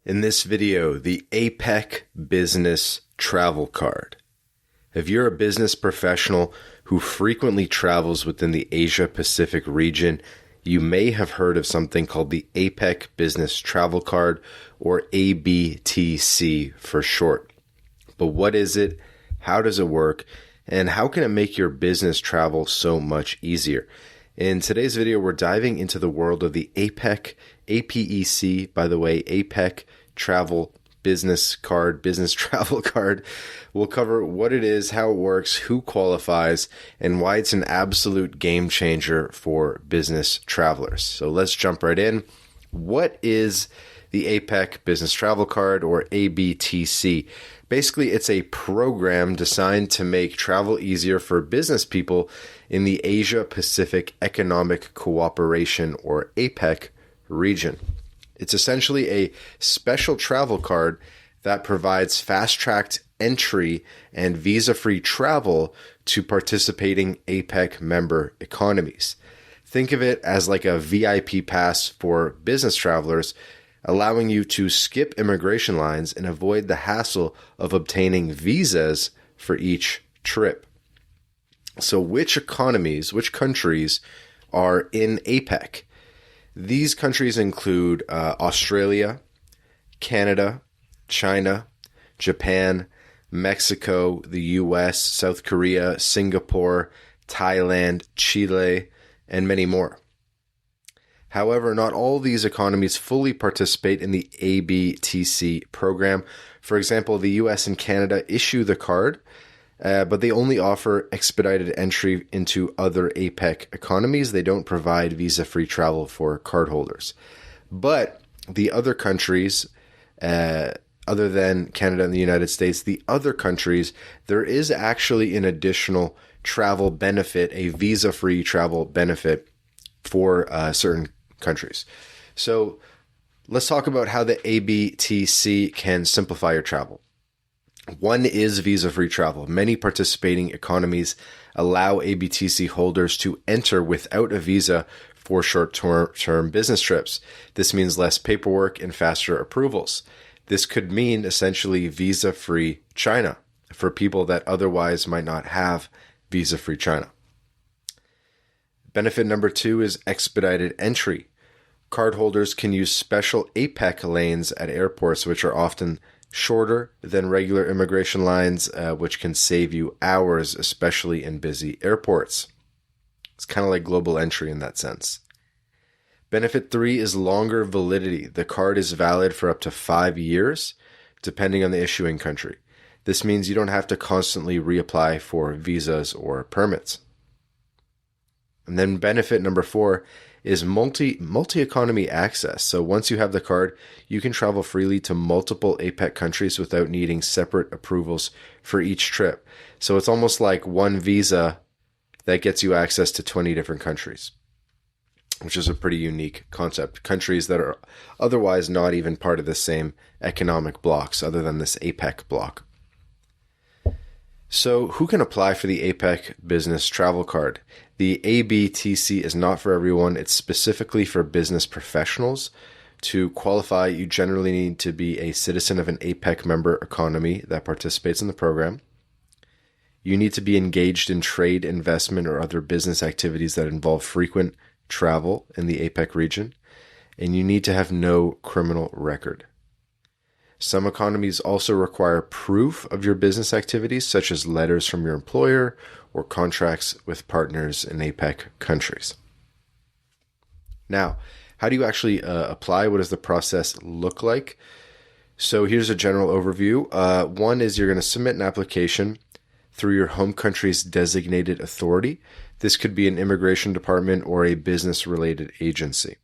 In this video, the APEC Business Travel Card. If you're a business professional who frequently travels within the Asia-Pacific region, you may have heard of something called the APEC Business Travel Card, or ABTC for short. But what is it? How does it work? And how can it make your business travel so much easier? In today's video, we're diving into the world of the APEC, APEC, by the way, APEC Business Travel Card. We'll cover what it is, how it works, who qualifies, and why it's an absolute game changer for business travelers. So let's jump right in. What is the APEC Business Travel Card, or ABTC? Basically, it's a program designed to make travel easier for business people in the Asia-Pacific Economic Cooperation, or APEC, region. It's essentially a special travel card that provides fast-tracked entry and visa-free travel to participating APEC member economies. Think of it as like a VIP pass for business travelers, allowing you to skip immigration lines and avoid the hassle of obtaining visas for each trip. So which countries are in APEC? These countries include Australia, Canada, China, Japan, Mexico, the US, South Korea, Singapore, Thailand, Chile, and many more. However, not all these economies fully participate in the ABTC program. For example, the US and Canada issue the card, but they only offer expedited entry into other APEC economies. They don't provide visa-free travel for cardholders. But the other countries, other than Canada and the United States, the other countries, there is actually an additional travel benefit, a visa-free travel benefit for certain countries. So let's talk about how the ABTC can simplify your travel. One is visa-free travel. Many participating economies allow ABTC holders to enter without a visa for short-term business trips. This means less paperwork and faster approvals. This could mean essentially visa-free China for people that otherwise might not have visa-free China. Benefit number 2 is expedited entry. Cardholders can use special APEC lanes at airports, which are often shorter than regular immigration lines, which can save you hours, especially in busy airports. It's kind of like global entry in that sense. Benefit 3 is longer validity. The card is valid for up to 5 years, depending on the issuing country. This means you don't have to constantly reapply for visas or permits. And then benefit number 4 is multi-economy access. So once you have the card, you can travel freely to multiple APEC countries without needing separate approvals for each trip. So it's almost like one visa that gets you access to 20 different countries, which is a pretty unique concept. Countries that are otherwise not even part of the same economic blocks other than this APEC block. So who can apply for the APEC Business Travel Card? The ABTC is not for everyone. It's specifically for business professionals. To qualify, you generally need to be a citizen of an APEC member economy that participates in the program. You need to be engaged in trade, investment, or other business activities that involve frequent travel in the APEC region. And you need to have no criminal record. Some economies also require proof of your business activities, such as letters from your employer or contracts with partners in APEC countries. Now, how do you actually apply? What does the process look like? So here's a general overview. One is you're going to submit an application through your home country's designated authority. This could be an immigration department or a business-related agency.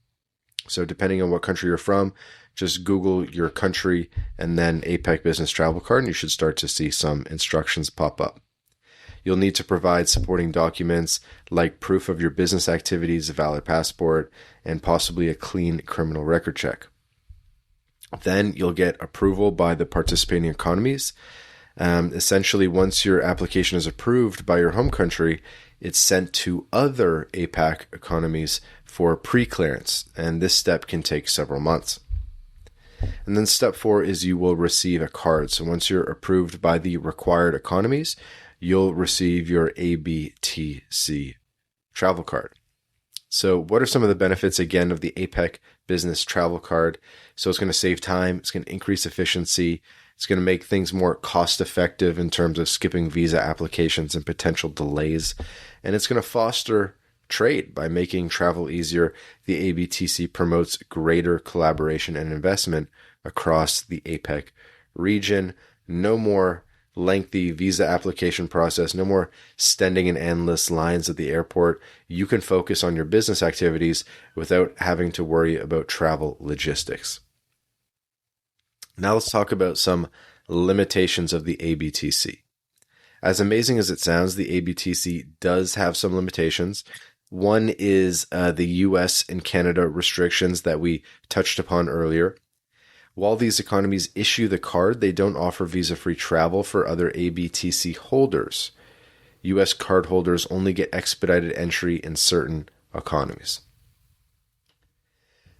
So depending on what country you're from, just Google your country and then APEC Business Travel Card, and you should start to see some instructions pop up. You'll need to provide supporting documents like proof of your business activities, a valid passport, and possibly a clean criminal record check. Then you'll get approval by the participating economies. Essentially, once your application is approved by your home country, it's sent to other APEC economies for pre-clearance, and this step can take several months. And then step 4 is you will receive a card. So once you're approved by the required economies, you'll receive your ABTC travel card. So what are some of the benefits, again, of the APEC Business Travel Card? So it's going to save time. It's going to increase efficiency. It's going to make things more cost effective in terms of skipping visa applications and potential delays. And it's going to foster trade by making travel easier. The ABTC promotes greater collaboration and investment across the APEC region. No more lengthy visa application process, no more standing in endless lines at the airport. You can focus on your business activities without having to worry about travel logistics. Now let's talk about some limitations of the ABTC. As amazing as it sounds, the ABTC does have some limitations. One is the US and Canada restrictions that we touched upon earlier. While these economies issue the card, they don't offer visa-free travel for other ABTC holders. US card holders only get expedited entry in certain economies.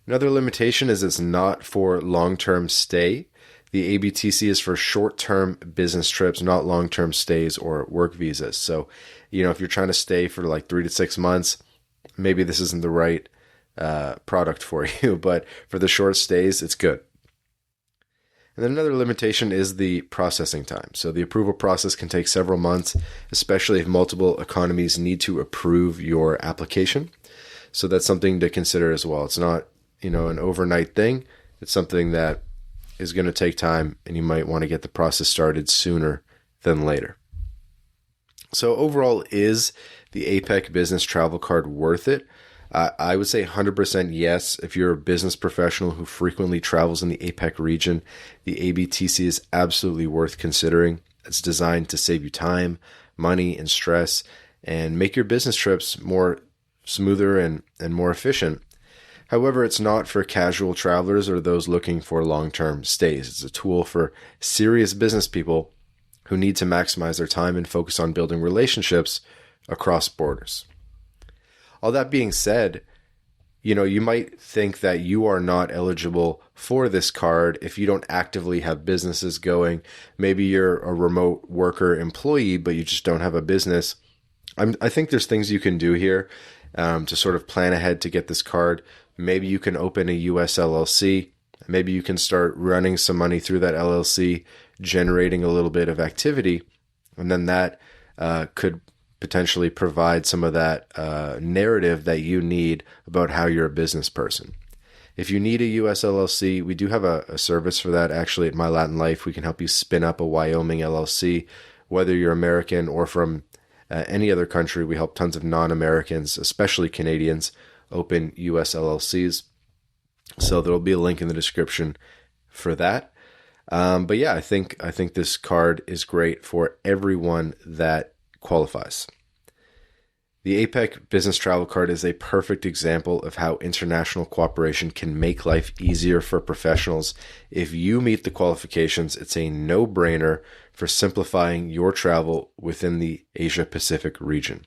Another limitation is it's not for long-term stay. The ABTC is for short-term business trips, not long-term stays or work visas. So, if you're trying to stay for like 3 to 6 months, maybe this isn't the right product for you, but for the short stays, it's good. And then another limitation is the processing time. So the approval process can take several months, especially if multiple economies need to approve your application. So that's something to consider as well. It's not, an overnight thing. It's something that is going to take time, and you might want to get the process started sooner than later. So overall, is the APEC Business Travel Card worth it? I would say 100% yes. If you're a business professional who frequently travels in the APEC region, the ABTC is absolutely worth considering. It's designed to save you time, money, and stress, and make your business trips more smoother and more efficient. However, it's not for casual travelers or those looking for long-term stays. It's a tool for serious business people who need to maximize their time and focus on building relationships across borders. All that being said, you might think that you are not eligible for this card if you don't actively have businesses going. Maybe you're a remote worker employee, but you just don't have a business. I think there's things you can do here to sort of plan ahead to get this card. Maybe you can open a US LLC. Maybe you can start running some money through that LLC, generating a little bit of activity, and then that could potentially provide some of that narrative that you need about how you're a business person. If you need a US LLC, we do have a service for that actually at MyLatinLife. We can help you spin up a Wyoming LLC, whether you're American or from any other country. We help tons of non-Americans, especially Canadians, open US LLCs. So there'll be a link in the description for that. But yeah, I think this card is great for everyone that qualifies. The APEC Business Travel Card is a perfect example of how international cooperation can make life easier for professionals. If you meet the qualifications, it's a no-brainer for simplifying your travel within the Asia Pacific region.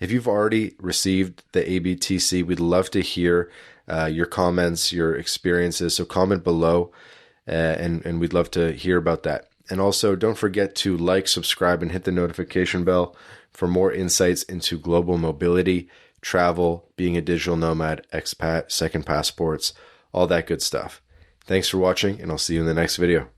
If you've already received the ABTC, we'd love to hear your comments, your experiences. So comment below, and we'd love to hear about that. And also, don't forget to like, subscribe, and hit the notification bell for more insights into global mobility, travel, being a digital nomad, expat, second passports, all that good stuff. Thanks for watching, and I'll see you in the next video.